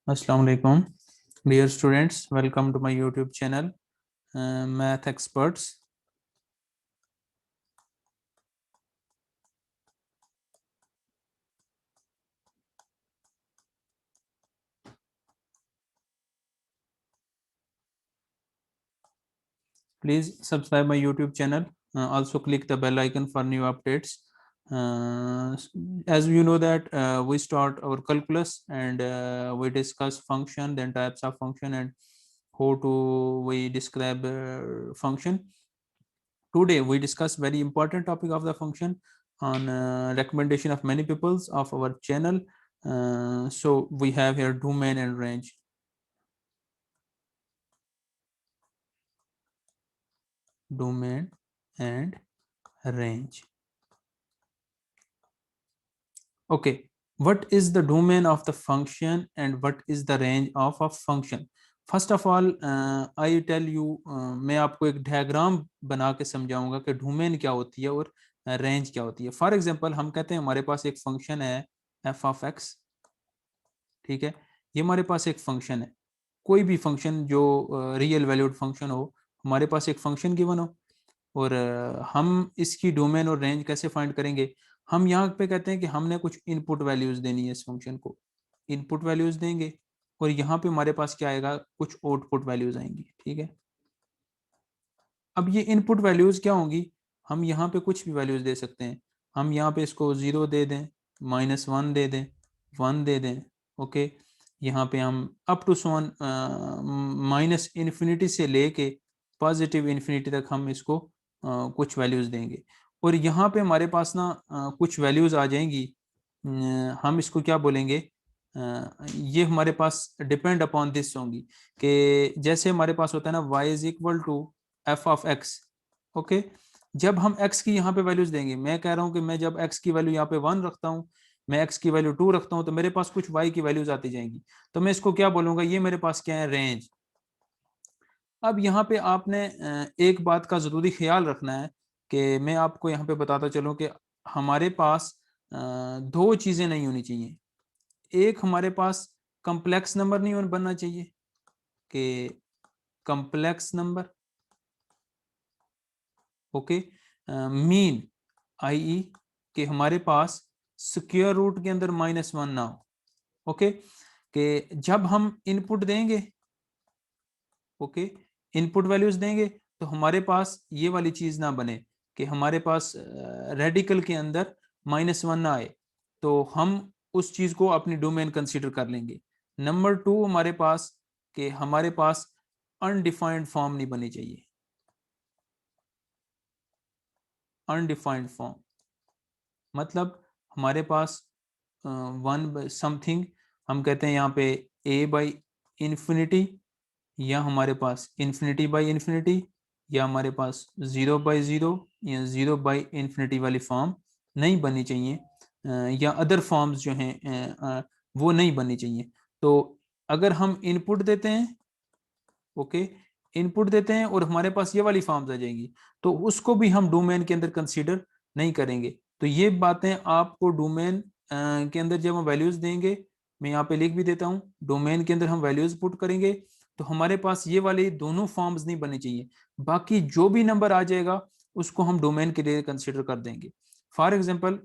Assalamu alaikum. Dear students, welcome to my YouTube channel, Math Experts. Please subscribe my YouTube channel. Also click the bell icon for new updates. As you know that we start our calculus and we discuss function, then types of function and how to we describe function. Today we discuss very important topic of the function on recommendation of many peoples of our channel. So we have here domain and range. Domain and range. Okay, what is the domain of the function and what is the range of a function? First of all I tell you, मैं आपको एक diagram बना के समझाऊंगा कि domain क्या होती है और रेंज क्या होती है. फॉर एग्जांपल हम कहते हैं हमारे पास एक फंक्शन है एफ ऑफ एक्स. ठीक है, ये हमारे पास एक फंक्शन है. कोई भी फंक्शन जो रियल वैल्यूड फंक्शन हो, हमारे पास एक फंक्शन गिवन हो और हम इसकी डोमेन और रेंज कैसे फाइंड करेंगे. हम यहाँ पे कहते हैं कि हमने कुछ इनपुट वैल्यूज देनी है इस फंक्शन को. इनपुट वैल्यूज देंगे और यहाँ पे हमारे पास क्या आएगा, कुछ आउटपुट वैल्यूज आएंगी. ठीक है, अब ये इनपुट वैल्यूज क्या होंगी, हम यहाँ पे कुछ भी वैल्यूज दे सकते हैं. हम यहाँ पे इसको 0 दे दें, -1 दे दें, 1 दे दें. ओके, यहाँ पे हम अप टू सोन माइनस इन्फिनिटी से लेके पॉजिटिव इन्फिनिटी तक हम इसको कुछ वैल्यूज देंगे. और यहाँ पे हमारे पास ना कुछ वैल्यूज आ जाएंगी. हम इसको क्या बोलेंगे, ये हमारे पास डिपेंड अपॉन दिस होंगी कि जैसे हमारे पास होता है ना y is equal to f of x. Okay, जब हम x की यहाँ पे वैल्यूज देंगे, मैं कह रहा हूँ कि मैं जब x की वैल्यू यहाँ पे 1 रखता हूँ, मैं x की वैल्यू 2 रखता हूँ, तो मेरे पास कुछ y की वैल्यूज आती जाएंगी. तो मैं इसको क्या बोलूंगा, ये मेरे पास क्या है, रेंज. अब यहाँ पे आपने एक बात का जरूरी ख्याल रखना है कि मैं आपको यहाँ पे बताता चलूँ कि हमारे पास दो चीजें नहीं होनी चाहिए. एक हमारे पास कम्प्लेक्स नंबर नहीं बनना चाहिए कि complex number. Okay, mean I कि हमारे पास स्क्वायर रूट के अंदर -1 ना हो. ओके, कि जब हम इनपुट देंगे, ओके, इनपुट वैल्यूज देंगे, तो हमारे पास ये वाली चीज ना बने कि हमारे पास रेडिकल के अंदर -1 ना आए, तो हम उस चीज को अपनी डोमेन कंसीडर कर लेंगे. नंबर 2 हमारे पास कि हमारे पास अनडिफाइंड फॉर्म नहीं बनी चाहिए. अनडिफाइंड फॉर्म मतलब हमारे पास वन समथिंग, हम कहते हैं यहाँ पे a बाई इंफिनिटी, या हमारे पास इन्फिनिटी बाई इन्फिनिटी, या हमारे पास 0/0 या 0/इंफिनिटी वाली फॉर्म नहीं बननी चाहिए. या अदर फॉर्म्स जो हैं वो नहीं बननी चाहिए. तो अगर हम इनपुट देते हैं, ओके, इनपुट देते हैं और हमारे पास ये वाली फॉर्म्स आ जाएंगी, तो उसको भी हम डोमेन के अंदर कंसीडर नहीं करेंगे. तो ये बातें आपको डोमेन के अंदर जब हम वैल्यूज देंगे, मैं यहाँ पे लिख भी देता हूँ, डोमेन के अंदर हम वैल्यूज पुट करेंगे तो हमारे पास ये वाली दोनों फॉर्म्स नहीं बननी चाहिए. बाकी जो भी नंबर आ जाएगा उसको हम डोमेन के लिए कंसिडर कर देंगे. फॉर एग्जाम्पल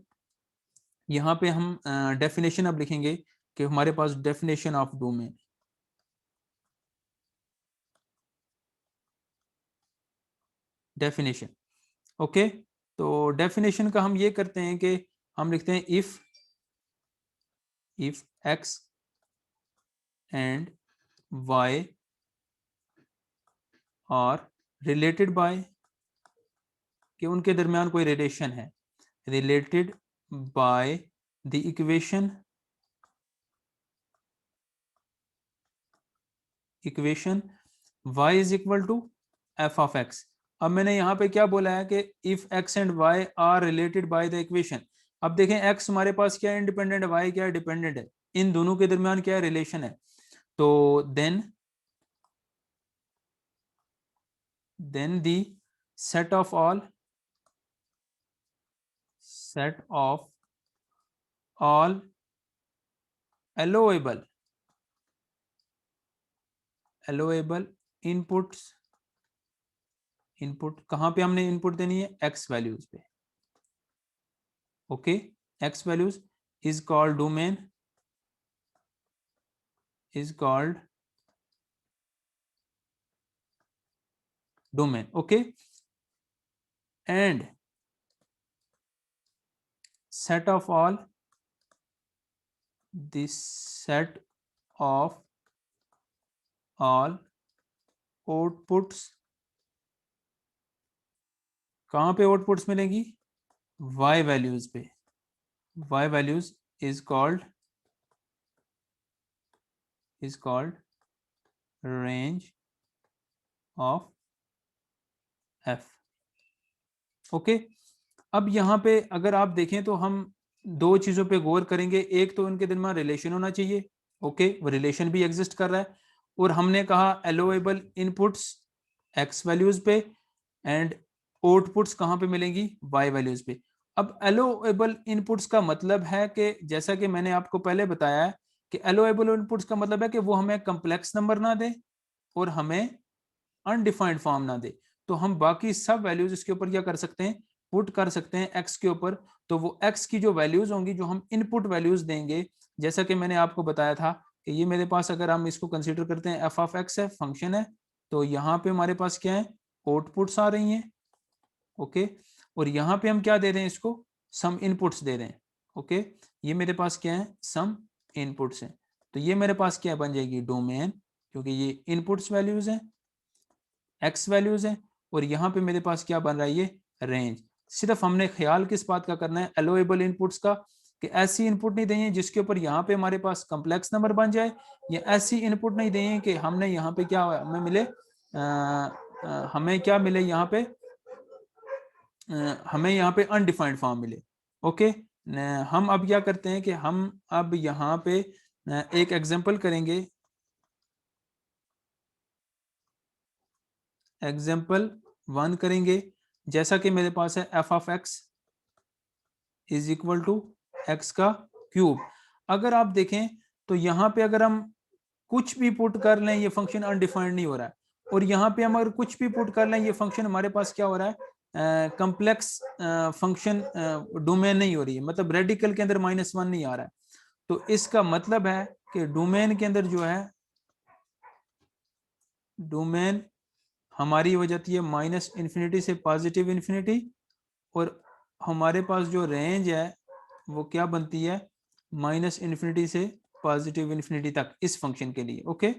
यहाँ पे हम डेफिनेशन अब लिखेंगे कि हमारे पास definition of domain. Definition, okay, तो डेफिनेशन का हम ये करते हैं कि हम लिखते हैं if x and y are related by, कि उनके दरमियान कोई रिलेशन है, related by the equation y is equal to f of x. अब मैंने यहाँ पे क्या बोला है कि if x and y are related by the equation. अब देखें x हमारे पास क्या है, इंडिपेंडेंट है, y क्या है, डिपेंडेंट है. इन दोनों के दरमियान क्या है, रिलेशन है. तो then the set of all allowable allowable inputs, input कहाँ पे हमने इनपुट देनी है, एक्स वैल्यूज पे। Okay, x values is called domain, is called domain. Okay, and set of all, this set of all outputs, कहाँ पे outputs मिलेंगी, y values पे, y values is called range of f। Okay, अब यहाँ पे अगर आप देखें तो हम दो चीजों पे गौर करेंगे। एक तो उनके दरमियान रिलेशन होना चाहिए, ओके, वो रिलेशन भी एग्जिस्ट कर रहा है। और हमने कहा अलोएबल इनपुट्स एक्स वैल्यूज पे एंड आउटपुट्स कहाँ पे मिलेंगी, वाई वैल्यूज पे। अब अलोएबल इनपुट्स का मतलब है कि जैसा कि मैंने आपको पहले बताया है कि अलोएबल इनपुट्स का मतलब है कि वो हमें कम्प्लेक्स नंबर ना दे और हमें अनडिफाइंड फॉर्म ना दे। तो हम बाकी सब वैल्यूज इसके ऊपर क्या कर सकते हैं, पुट कर सकते हैं एक्स के ऊपर। तो वो एक्स की जो वैल्यूज होंगी, जो हम इनपुट वैल्यूज देंगे, जैसा कि मैंने आपको बताया था कि ये मेरे पास अगर हम इसको कंसीडर करते हैं एफ ऑफ एक्स है, फंक्शन है, तो यहाँ पे हमारे पास क्या है, आउटपुट्स आ रही हैं। ओके, और यहाँ पे हम क्या दे रहे हैं, इसको सम इनपुट्स दे रहे हैं। ओके, ये मेरे पास क्या है, सम इनपुट्स हैं। तो ये मेरे पास क्या बन जाएगी, डोमेन, क्योंकि ये इनपुट्स वैल्यूज हैं, एक्स वैल्यूज हैं। और यहाँ पे मेरे पास क्या बन रहा है, ये रेंज। सिर्फ हमने ख्याल किस बात का करना है, अलोएबल इनपुट्स का, कि ऐसी इनपुट नहीं देंगे जिसके ऊपर यहाँ पे हमारे पास कम्प्लेक्स नंबर बन जाए, या ऐसी इनपुट नहीं देंगे कि हमने यहाँ पे क्या हमें मिले, हमें क्या मिले यहाँ पे, हमें यहाँ पे अनडिफाइंड फॉर्म मिले। ओके, हम अब क्या करते हैं कि हम अब यहाँ पे एक एग्जांपल करेंगे, एग्जांपल 1 करेंगे। जैसा कि मेरे पास है f of x is equal to x का क्यूब। अगर आप देखें तो यहाँ पे अगर हम कुछ भी पुट कर लें, ये फंक्शन अनडिफाइंड नहीं हो रहा है। और यहाँ पे हम अगर कुछ भी पुट कर लें, ये फंक्शन हमारे पास क्या हो रहा है, कम्प्लेक्स फंक्शन डोमेन नहीं हो रही है, मतलब रेडिकल के अंदर -1 नहीं आ रहा है। तो इसका मतलब है कि डोमेन के अंदर जो है, डोमेन हमारी हो जाती है -∞ से +∞, और हमारे पास जो रेंज है वो क्या बनती है, -∞ से +∞ तक इस फंक्शन के लिए। ओके,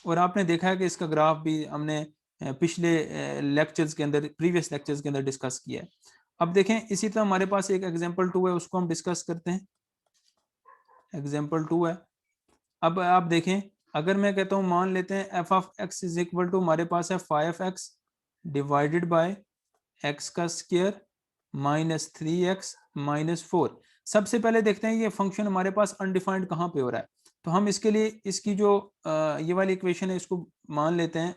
और आपने देखा है कि इसका ग्राफ भी हमने पिछले लेक्चर्स के अंदर, प्रीवियस लेक्चर्स के अंदर डिस्कस किया है। अब देखें, इसी तरह हमारे पास एक एग्जांपल 2 है, उसको हम डिस्कस करते हैं। एग्जांपल 2 है, अब आप देखें, अगर मैं कहता हूँ, मान लेते हैं f of x is equal to, हमारे पास है 5x डिवाइडेड बाय एक्स का स्क्वायर -3x -4। सबसे पहले देखते हैं ये फंक्शन हमारे पास अनडिफाइंड कहाँ पे हो रहा है। तो हम इसके लिए इसकी जो ये वाली इक्वेशन है, इसको मान लेते हैं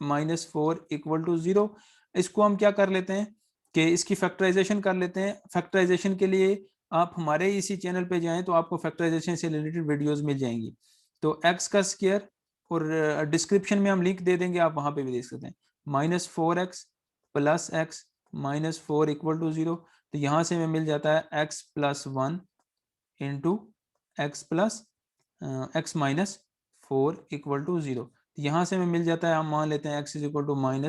-4 = 0। इसको हम क्या कर लेते हैं कि इसकी फैक्टराइजेशन कर लेते हैं। फैक्टराइजेशन के लिए आप हमारे इसी चैनल पे जाएं तो आपको फैक्टराइजेशन से रिलेटेड वीडियोस मिल जाएंगी। तो एक्स का स्क्वायर, और डिस्क्रिप्शन में हम लिंक दे देंगे, आप वहां पे भी देख सकते हैं, -4x + x -4 = 0। तो यहाँ से हमें मिल जाता है x + 1 into x plus x -4 = 0। तो यहाँ से हमें मिल जाता है, हम मान लेते हैं x =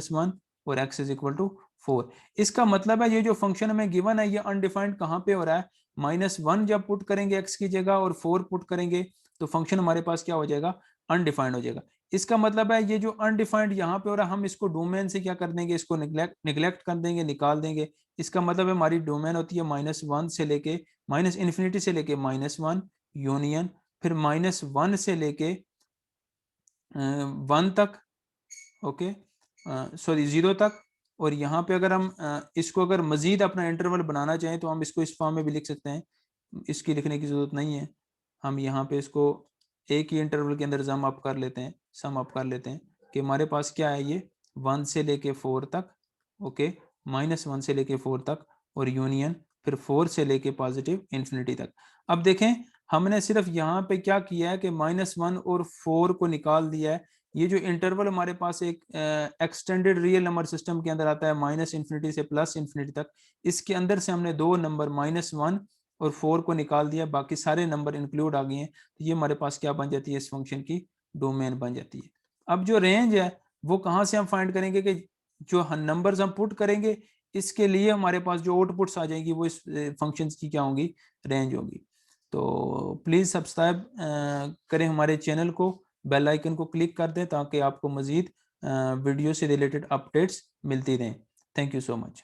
-1 और x = 4। इसका मतलब है ये जो फंक्शन हमें गिवन है, ये अनडिफाइंड कहाँ पे हो रहा है, -1 जब पुट करेंगे x की जगह और 4 पुट करेंगे तो फंक्शन हमारे पास क्या हो जाएगा, अनडिफाइंड हो जाएगा। इसका मतलब है ये जो अनडिफाइंड यहाँ पे हो रहा है, हम इसको डोमेन से क्या कर देंगे, इसको निगलेक्ट कर देंगे, निकाल देंगे। इसका मतलब है हमारी डोमेन होती है -1 से लेके -∞ से लेके -1 यूनियन, फिर -1 से लेके 1 तक, ओके, सॉरी 0 तक। और यहाँ पे अगर हम इसको अगर मजीद अपना इंटरवल बनाना चाहें तो हम इसको इस फॉर्म में भी लिख सकते हैं, इसकी लिखने की जरूरत नहीं है। हम यहाँ पे इसको एक ही इंटरवल के अंदर सम अप कर लेते हैं, कि हमारे पास क्या है, ये 1 से लेके 4 तक, ओके, -1 से लेके 4 तक, और यूनियन फिर 4 से लेके +∞ तक। अब देखें, हमने सिर्फ यहाँ पे क्या किया है कि -1 और 4 को निकाल दिया है। ये जो इंटरवल हमारे पास एक एक्सटेंडेड रियल नंबर सिस्टम के अंदर आता है -∞ से +∞ तक, इसके अंदर से हमने दो नंबर -1 और 4 को निकाल दिया, बाकी सारे नंबर इंक्लूड आ गए हैं, तो ये हमारे पास क्या बन जाती है, इस फंक्शन की डोमेन बन जाती है। अब जो रेंज है वो कहाँ से हम फाइंड करेंगे कि जो नंबर्स हम पुट करेंगे इसके लिए हमारे पास जो आउटपुट्स आ जाएंगी वो इस फंक्शन की क्या होंगी, रेंज होगी। तो प्लीज़ सब्सक्राइब करें हमारे चैनल को, बेल आइकन को क्लिक कर दें ताकि आपको मज़ीद वीडियो से रिलेटेड अपडेट्स मिलती रहें। Thank you so much.